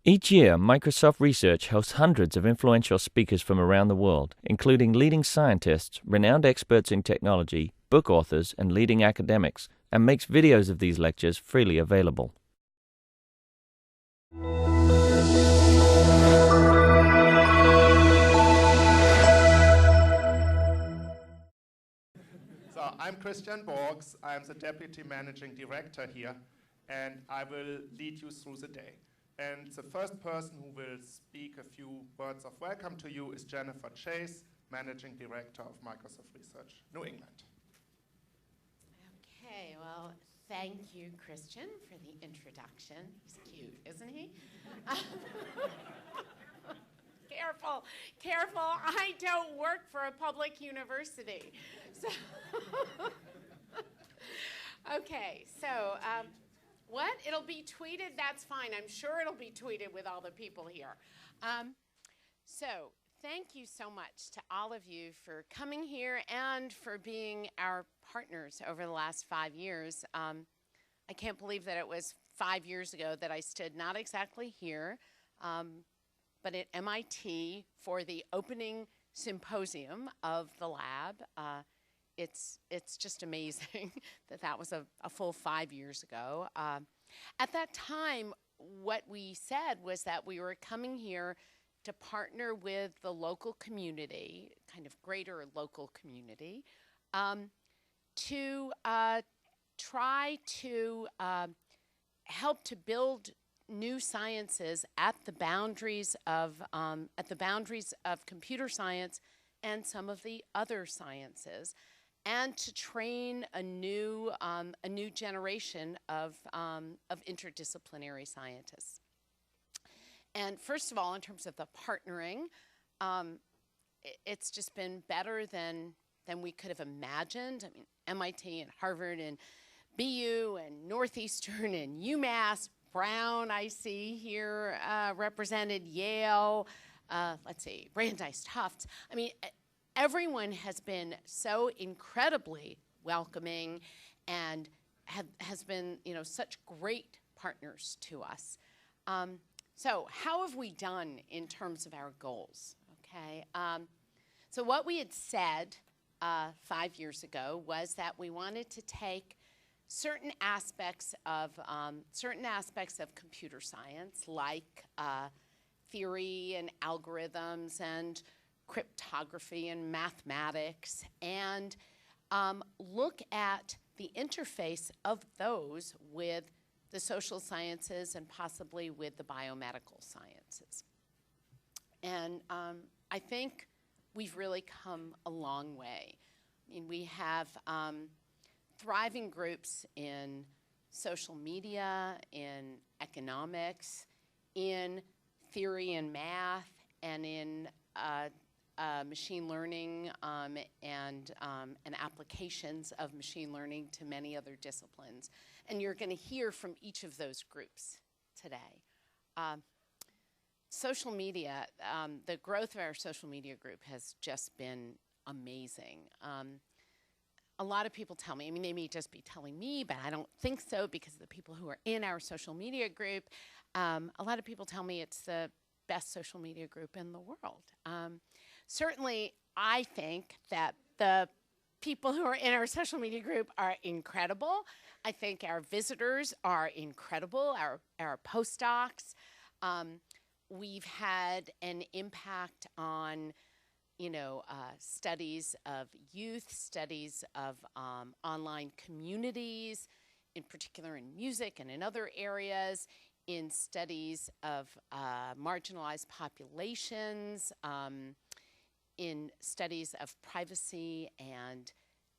Each year, Microsoft Research hosts hundreds of influential speakers from around the world, including leading scientists, renowned experts in technology, book authors, and leading academics, and makes videos of these lectures freely available. So I'm Christian Borgs. I'm the Deputy Managing Director here, and I will lead you through the day. And the first person who will speak a few words of welcome to you is Jennifer Chase, Managing Director of Microsoft Research, New England. Okay, well, thank you, Christian, for the introduction. He's cute, isn't he? Careful, careful. I don't work for a public university. So okay, so what? It'll be tweeted? That's fine. I'm sure it'll be tweeted with all the people here. So thank you so much to all of you for coming here and for being our partners over the last 5 years. I can't believe that it was 5 years ago that I stood not exactly here, but at MIT for the opening symposium of the lab. It's just amazing that that was a full 5 years ago. At that time, what we said was that we were coming here to partner with the local community, kind of greater local community, to try to help to build new sciences at the boundaries of computer science and some of the other sciences, and to train a new generation of interdisciplinary scientists. And first of all, in terms of the partnering, it's just been better than we could have imagined. I mean, MIT and Harvard and BU and Northeastern and UMass, Brown, I see here represented, Yale, let's see, Brandeis, Tufts. I mean, everyone has been so incredibly welcoming and has been, such great partners to us. So how have we done in terms of our goals? Okay. So what we had said 5 years ago was that we wanted to take certain aspects of computer science, like theory and algorithms and cryptography and mathematics, and look at the interface of those with the social sciences and possibly with the biomedical sciences. And I think we've really come a long way. I mean, we have thriving groups in social media, in economics, in theory and math, and in machine learning and applications of machine learning to many other disciplines. And you're going to hear from each of those groups today. Social media, the growth of our social media group has just been amazing. A lot of people tell me, I mean, they may just be telling me, but I don't think so because the people who are in our social media group, a lot of people tell me it's the best social media group in the world. Certainly, I think that the people who are in our social media group are incredible. I think our visitors are incredible, our postdocs. We've had an impact on studies of youth, studies of online communities, in particular in music and in other areas, in studies of marginalized populations, in studies of privacy and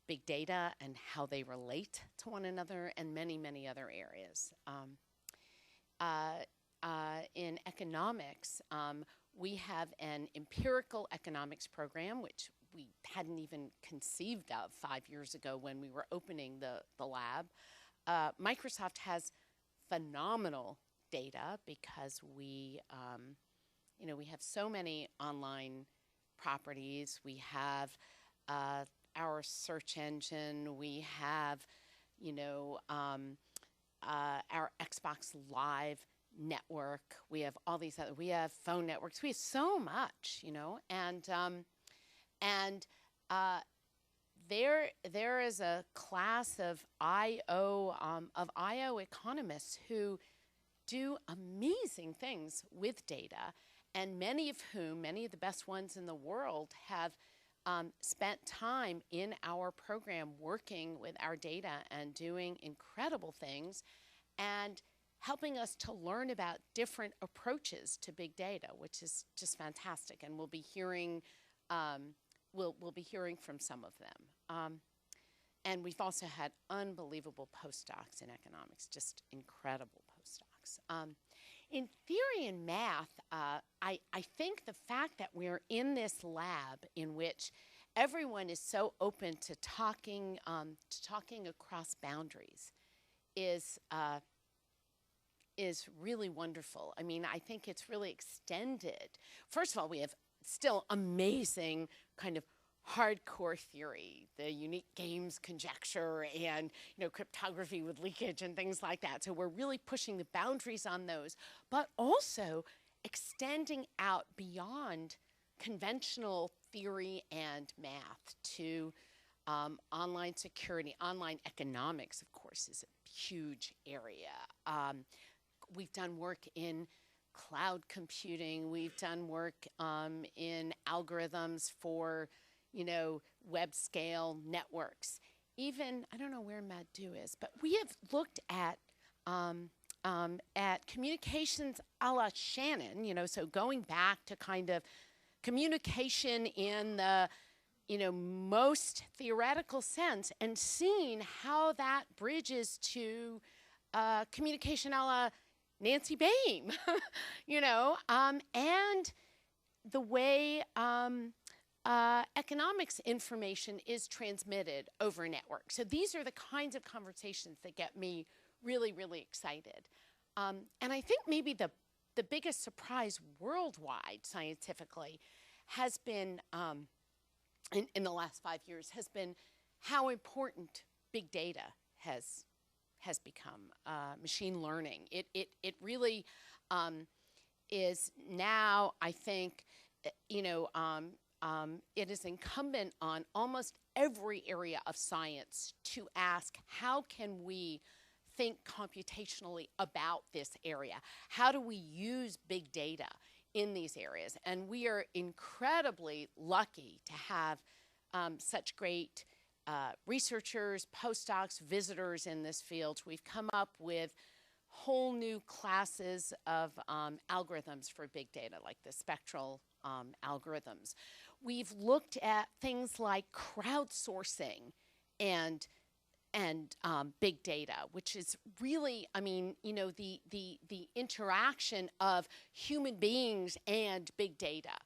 big data and how they relate to one another, and many, many other areas. In economics, we have an empirical economics program, which we hadn't even conceived of 5 years ago when we were opening the lab. Microsoft has phenomenal data because we have so many online properties. We have our search engine. We have, our Xbox Live network. We have all these other, we have phone networks. We have so much, you know, and there is a class of IO economists who do amazing things with data, and many of the best ones in the world have spent time in our program working with our data and doing incredible things and helping us to learn about different approaches to big data, which is just fantastic. And we'll be hearing we'll be hearing from some of them. And we've also had unbelievable postdocs in economics, just incredible postdocs. In theory and math, I think the fact that we're in this lab in which everyone is so open to talking across boundaries is really wonderful. I mean, I think it's really extended. First of all, we have still amazing kind of hardcore theory, the unique games conjecture and, you know, cryptography with leakage and things like that. So we're really pushing the boundaries on those, but also extending out beyond conventional theory and math to online security. Online economics, of course, is a huge area. We've done work in cloud computing. We've done work in algorithms for, you know, web scale networks. Even, I don't know where Madhu is, but we have looked at communications a la Shannon, you know, so going back to kind of communication in the, you know, most theoretical sense and seeing how that bridges to communication a la Nancy Bain, you know, and the way economics information is transmitted over a network. So these are the kinds of conversations that get me really, really excited. And I think maybe the biggest surprise worldwide scientifically has been, in the last 5 years, has been how important big data has become, machine learning. It really is now, I think, you know, it is incumbent on almost every area of science to ask, how can we think computationally about this area? How do we use big data in these areas? And we are incredibly lucky to have such great researchers, postdocs, visitors in this field. We've come up with whole new classes of algorithms for big data, like the spectral algorithms. We've looked at things like crowdsourcing and big data, which is really, I mean, you know, the interaction of human beings and big data.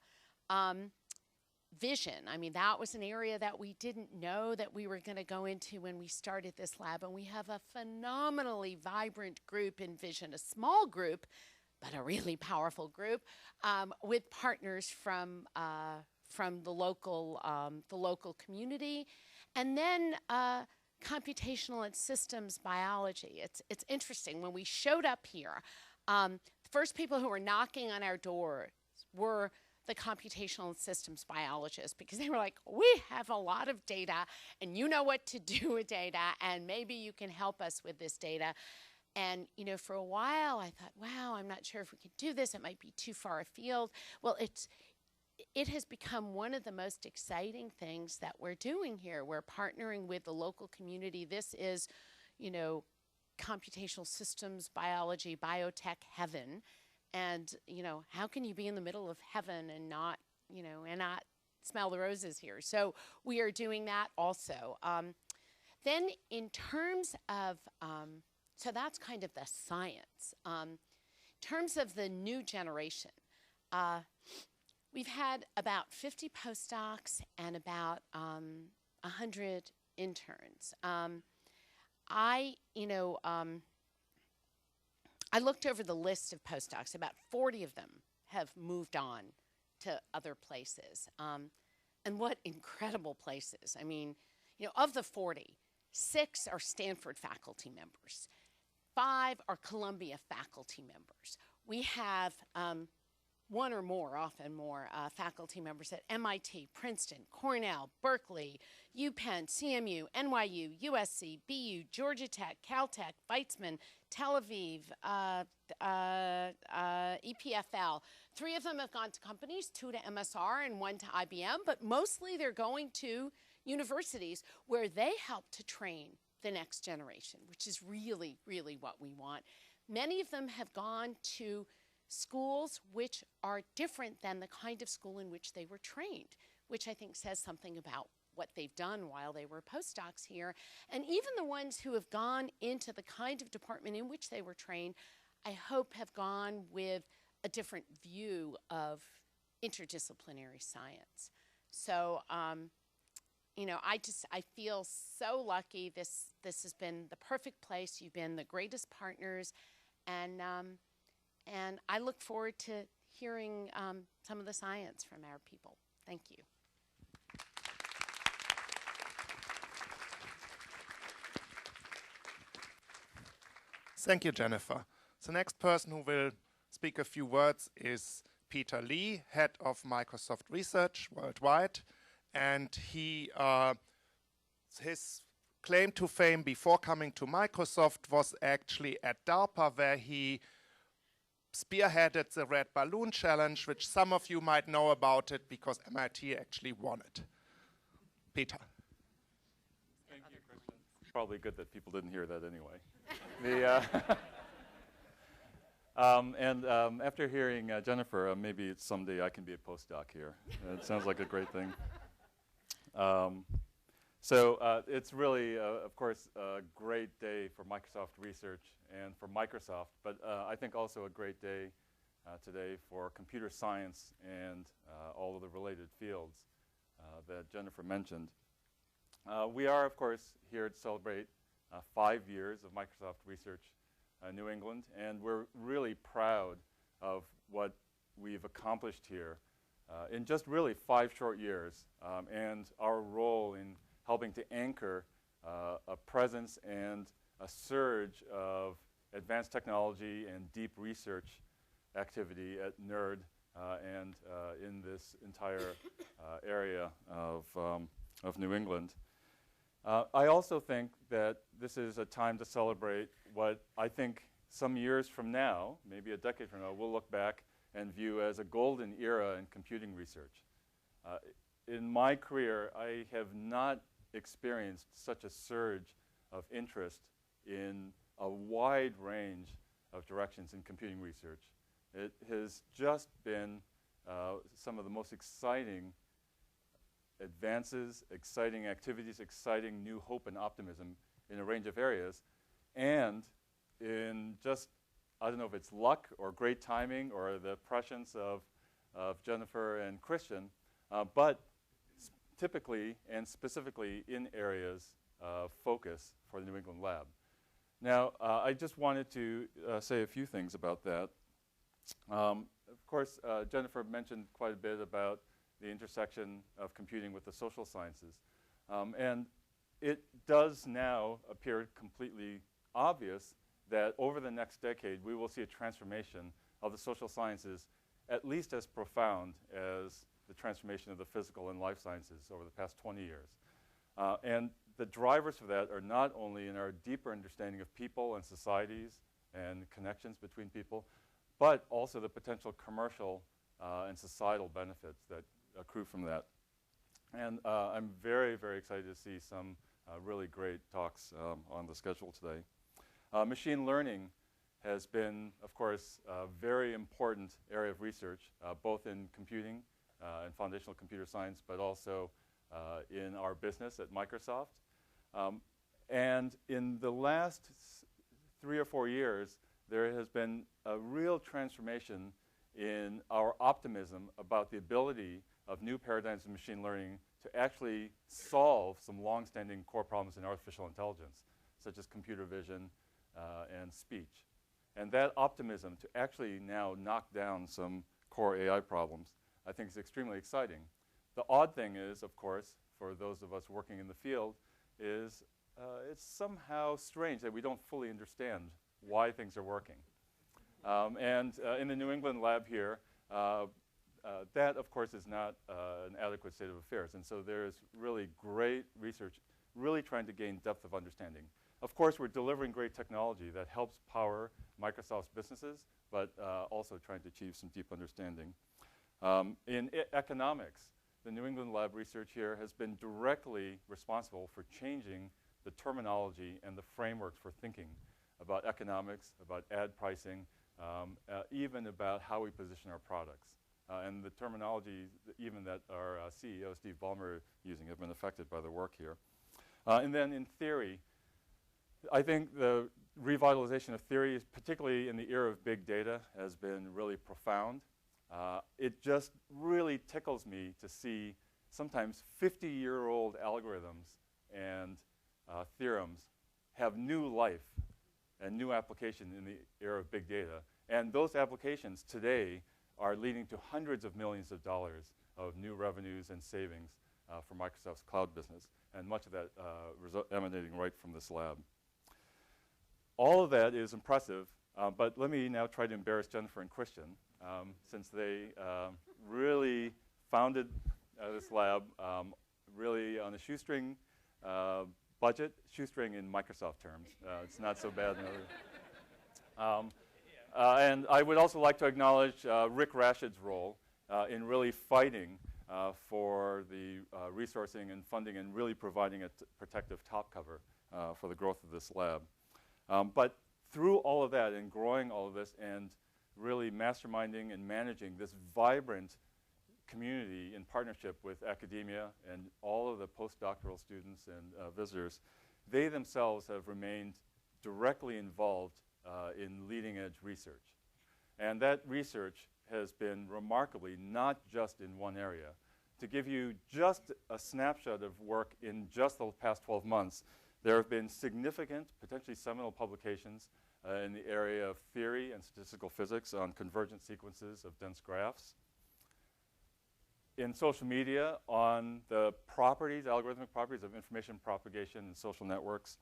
Vision, I mean, that was an area that we didn't know that we were going to go into when we started this lab, and we have a phenomenally vibrant group in Vision, a small group, but a really powerful group, with partners from the local community, and then computational and systems biology. It's interesting. When we showed up here, the first people who were knocking on our door were the computational and systems biologists, because they were like, we have a lot of data and you know what to do with data and maybe you can help us with this data. And, you know, for a while I thought, wow, I'm not sure if we could do this. It might be too far afield. Well, it has become one of the most exciting things that we're doing here. We're partnering with the local community. This is, you know, computational systems biology, biotech heaven. And, you know, how can you be in the middle of heaven and not, you know, and not smell the roses here? So we are doing that also. Then in terms of, so that's kind of the science. In terms of the new generation, we've had about 50 postdocs and about 100 interns. I looked over the list of postdocs. About 40 of them have moved on to other places. And what incredible places. I mean, you know, of the 40, 6 are Stanford faculty members. 5 are Columbia faculty members. We have one or more, often more, faculty members at MIT, Princeton, Cornell, Berkeley, UPenn, CMU, NYU, USC, BU, Georgia Tech, Caltech, Weizmann, Tel Aviv, EPFL. 3 of them have gone to companies, 2 to MSR and 1 to IBM, but mostly they're going to universities where they help to train the next generation, which is really, really what we want. Many of them have gone to schools which are different than the kind of school in which they were trained, which I think says something about what they've done while they were postdocs here. And even the ones who have gone into the kind of department in which they were trained, I hope have gone with a different view of interdisciplinary science. So, you know, I feel so lucky. This has been the perfect place. You've been the greatest partners, and I look forward to hearing some of the science from our people. Thank you. Thank you, Jennifer. The next person who will speak a few words is Peter Lee, head of Microsoft Research worldwide. And his claim to fame before coming to Microsoft was actually at DARPA, where he spearheaded the Red Balloon Challenge, which some of you might know about it because MIT actually won it. Peter. Thank you, Christian. It's probably good that people didn't hear that anyway. After hearing Jennifer, maybe it's someday I can be a postdoc here. It sounds like a great thing. It's really, of course, a great day for Microsoft Research and for Microsoft, but I think also a great day today for computer science and all of the related fields that Jennifer mentioned. We are, of course, here to celebrate 5 years of Microsoft Research New England, and we're really proud of what we've accomplished here in just really 5 short years, and our role in helping to anchor a presence and a surge of advanced technology and deep research activity at NERD and in this entire area of New England. I also think that this is a time to celebrate what I think some years from now, maybe a decade from now, we'll look back and view as a golden era in computing research. In my career, I have not experienced such a surge of interest in a wide range of directions in computing research. It has just been some of the most exciting advances, exciting activities, exciting new hope and optimism in a range of areas. And in just, I don't know if it's luck or great timing or the prescience of Jennifer and Christian, but typically and specifically in areas of focus for the New England Lab. Now, I just wanted to say a few things about that. Of course, Jennifer mentioned quite a bit about the intersection of computing with the social sciences. And it does now appear completely obvious that over the next decade, we will see a transformation of the social sciences at least as profound as the transformation of the physical and life sciences over the past 20 years. And the drivers for that are not only in our deeper understanding of people and societies and connections between people, but also the potential commercial and societal benefits that accrue from that. And I'm very, very excited to see some really great talks on the schedule today. Machine learning has been, of course, a very important area of research, both in computing and foundational computer science, but also in our business at Microsoft. And in the last 3 or 4 years, there has been a real transformation in our optimism about the ability of new paradigms of machine learning to actually solve some long-standing core problems in artificial intelligence, such as computer vision and speech. And that optimism to actually now knock down some core AI problems, I think is extremely exciting. The odd thing is, of course, for those of us working in the field, is it's somehow strange that we don't fully understand why things are working. And in the New England lab here, that, of course, is not an adequate state of affairs. And so there's really great research really trying to gain depth of understanding. Of course, we're delivering great technology that helps power Microsoft's businesses, but also trying to achieve some deep understanding. In economics, the New England lab research here has been directly responsible for changing the terminology and the frameworks for thinking about economics, about ad pricing, even about how we position our products. And the terminology even that our CEO, Steve Ballmer, is using have been affected by the work here. And then in theory, I think the revitalization of theory, particularly in the era of big data, has been really profound. It just really tickles me to see sometimes 50-year-old algorithms and theorems have new life and new application in the era of big data. And those applications today are leading to hundreds of millions of dollars of new revenues and savings for Microsoft's cloud business, and much of that emanating right from this lab. All of that is impressive, but let me now try to embarrass Jennifer and Christian, since they really founded this lab really on a shoestring budget, shoestring in Microsoft terms. It's not so bad. And I would also like to acknowledge Rick Rashid's role in really fighting for the resourcing and funding and really providing a protective top cover for the growth of this lab. But through all of that and growing all of this and really masterminding and managing this vibrant community in partnership with academia and all of the postdoctoral students and visitors, they themselves have remained directly involved in leading edge research. And that research has been remarkably not just in one area. To give you just a snapshot of work in just the past 12 months, there have been significant, potentially seminal publications in the area of theory and statistical physics on convergent sequences of dense graphs. In social media on the properties, algorithmic properties of information propagation in social networks,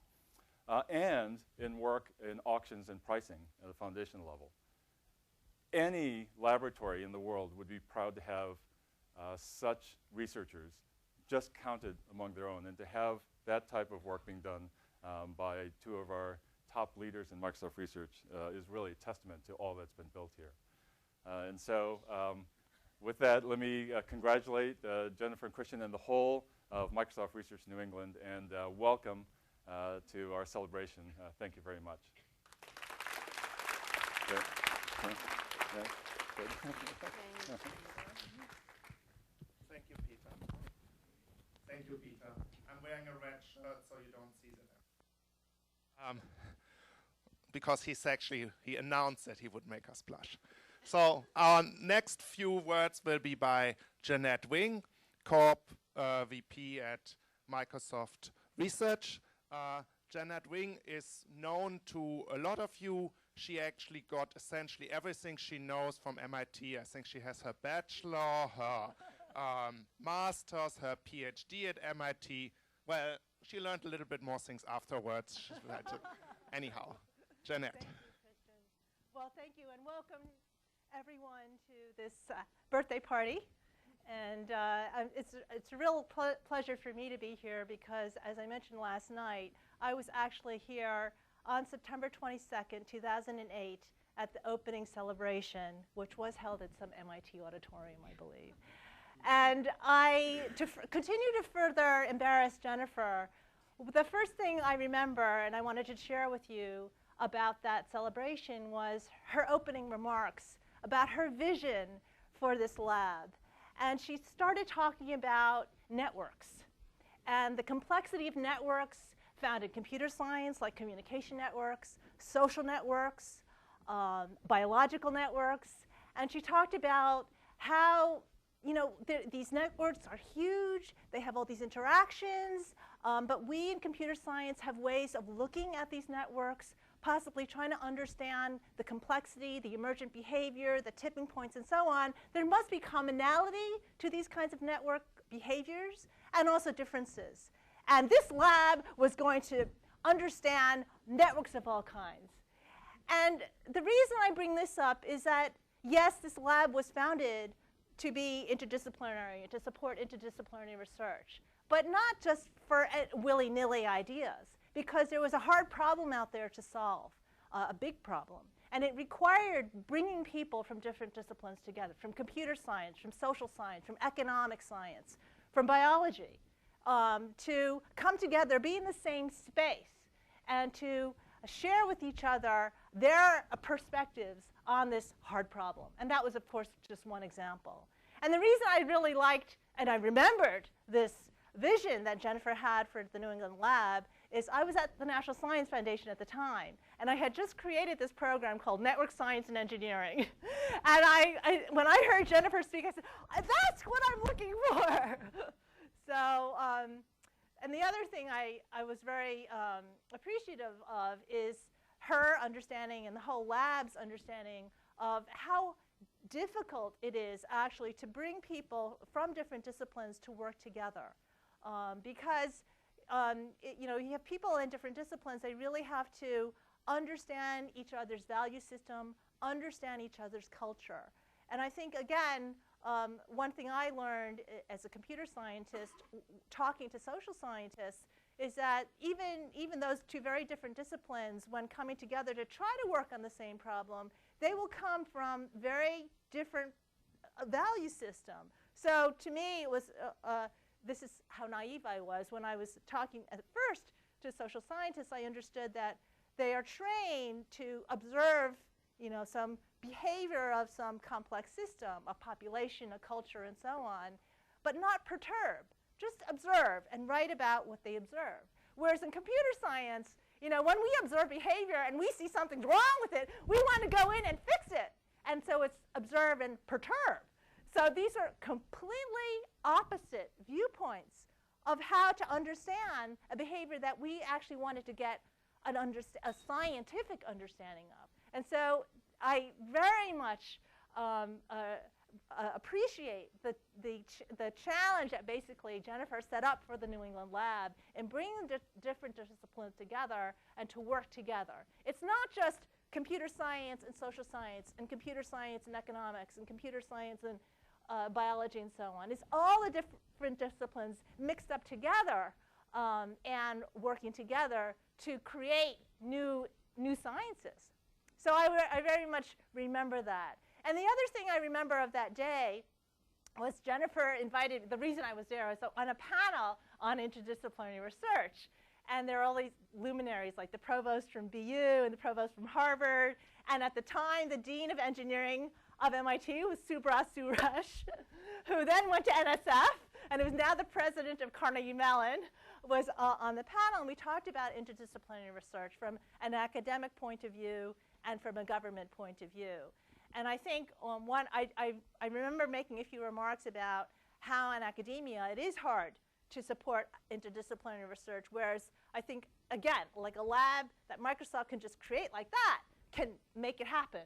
and in work in auctions and pricing at a foundation level. Any laboratory in the world would be proud to have such researchers just counted among their own, and to have that type of work being done by two of our top leaders in Microsoft research is really a testament to all that's been built here. And so with that, let me congratulate Jennifer and Christian and the whole of Microsoft Research New England, and welcome to our celebration. Thank you very much. Thank you, Peter. Thank you, Peter. I'm wearing a red shirt, so you don't see that. Because he announced that he would make us blush. So our next few words will be by Jeanette Wing, Corp VP at Microsoft Research. Jeanette Wing is known to a lot of you. She actually got essentially everything she knows from MIT. I think she has her bachelor, her master's, her PhD at MIT. Well, she learned a little bit more things afterwards. Anyhow, Jeanette. Thank you, Christian. Well, thank you, and welcome everyone to this birthday party. And it's a real pleasure for me to be here because, as I mentioned last night, I was actually here on September 22nd, 2008, at the opening celebration, which was held at some MIT auditorium, I believe. And to continue to further embarrass Jennifer, the first thing I remember, and I wanted to share with you about that celebration, was her opening remarks about her vision for this lab. And she started talking about networks and the complexity of networks found in computer science, like communication networks, social networks, biological networks. And she talked about how these networks are huge. They have all these interactions. But we in computer science have ways of looking at these networks, possibly trying to understand the complexity, the emergent behavior, the tipping points, and so on. There must be commonality to these kinds of network behaviors and also differences. And this lab was going to understand networks of all kinds. And the reason I bring this up is that, yes, this lab was founded to be interdisciplinary, to support interdisciplinary research, but not just for willy-nilly ideas, because there was a hard problem out there to solve, a big problem. And it required bringing people from different disciplines together, from computer science, from social science, from economic science, from biology, to come together, be in the same space, and to share with each other their perspectives on this hard problem. And that was, of course, just one example. And the reason I really liked and I remembered this vision that Jennifer had for the New England Lab is I was at the National Science Foundation at the time, and I had just created this program called Network Science and Engineering. And when I heard Jennifer speak, I said, that's what I'm looking for. So, and the other thing I was very appreciative of is her understanding and the whole lab's understanding of how difficult it is actually to bring people from different disciplines to work together. Because you know, you have people in different disciplines, they really have to understand each other's value system, understand each other's culture. And I think, again, one thing I learned as a computer scientist, talking to social scientists, is that even those two very different disciplines, when coming together to try to work on the same problem, they will come from very different value system. So to me, it was this is how naive I was. When I was talking at first to social scientists, I understood that they are trained to observe, you know, some behavior of some complex system, a population, a culture, and so on, but not perturb. Just observe and write about what they observe. Whereas in computer science, you know, when we observe behavior and we see something's wrong with it, we want to go in and fix it. And so it's observe and perturb. So these are completely opposite viewpoints of how to understand a behavior that we actually wanted to get a scientific understanding of. And so I very much appreciate the challenge that basically Jennifer set up for the New England Lab in bringing different disciplines together and to work together. It's not just computer science and social science and computer science and economics and computer science and biology and so on. It's all the different disciplines mixed up together and working together to create new sciences. So I very much remember that. And the other thing I remember of that day was Jennifer invited, the reason I was there was on a panel on interdisciplinary research. And there were all these luminaries like the provost from BU and the provost from Harvard. And at the time, the dean of engineering of MIT was Subras Suresh, who then went to NSF and who is now the president of Carnegie Mellon, was on the panel. And we talked about interdisciplinary research from an academic point of view and from a government point of view. And I think I remember making a few remarks about how in academia it is hard to support interdisciplinary research, whereas I think, again, like a lab that Microsoft can just create like that can make it happen.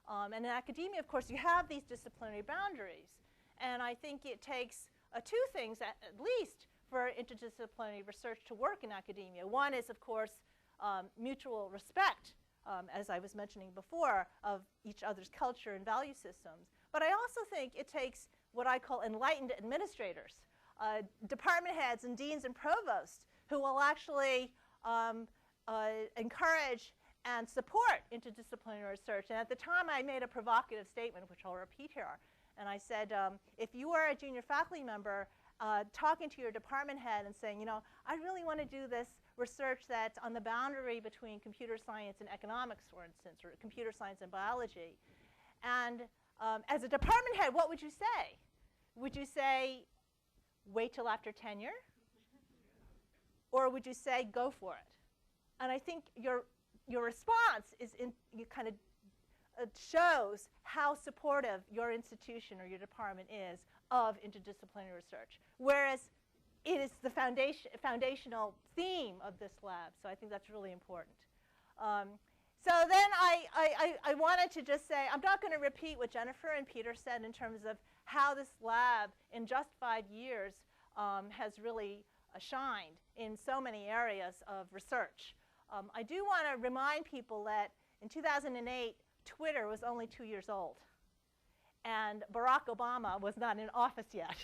And in academia, of course, you have these disciplinary boundaries. And I think it takes two things, at least, for interdisciplinary research to work in academia. One is, of course, mutual respect, as I was mentioning before, of each other's culture and value systems. But I also think it takes what I call enlightened administrators, department heads and deans and provosts who will actually encourage and support interdisciplinary research. And at the time, I made a provocative statement, which I'll repeat here. And I said, if you are a junior faculty member, talking to your department head and saying, you know, I really want to do this research that's on the boundary between computer science and economics, for instance, or computer science and biology. And as a department head, what would you say? Would you say, wait till after tenure? Or would you say, go for it? And I think your response is kind of shows how supportive your institution or your department is of interdisciplinary research, whereas it is the foundational theme of this lab. So I think that's really important. So then I wanted to just say, I'm not going to repeat what Jennifer and Peter said in terms of how this lab in just 5 years has really shined in so many areas of research. I do want to remind people that In 2008, Twitter was only 2 years old, and Barack Obama was not in office yet.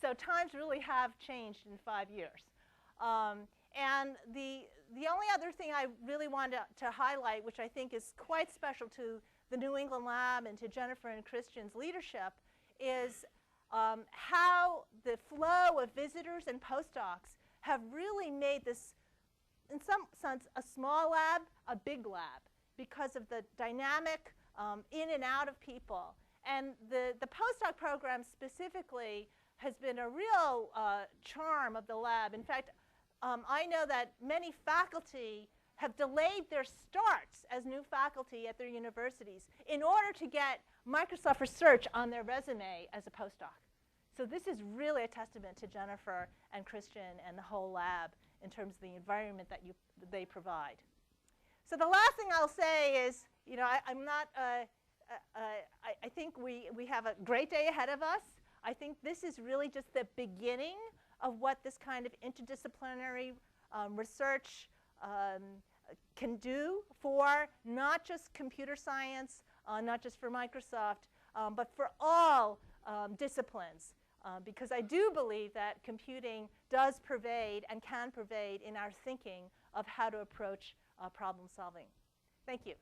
So times really have changed in 5 years. And the only other thing I really wanted to highlight, which I think is quite special to the New England Lab and to Jennifer and Christian's leadership, is how the flow of visitors and postdocs have really made this, in some sense, a small lab, a big lab, because of the dynamic in and out of people. And the postdoc program specifically has been a real charm of the lab. In fact, I know that many faculty have delayed their starts as new faculty at their universities in order to get Microsoft Research on their resume as a postdoc. So this is really a testament to Jennifer and Christian and the whole lab in terms of the environment that they provide. So the last thing I'll say is, you know, I think we have a great day ahead of us. I think this is really just the beginning of what this kind of interdisciplinary research can do for not just computer science, not just for Microsoft, but for all disciplines. Because I do believe that computing does pervade and can pervade in our thinking of how to approach problem solving. Thank you.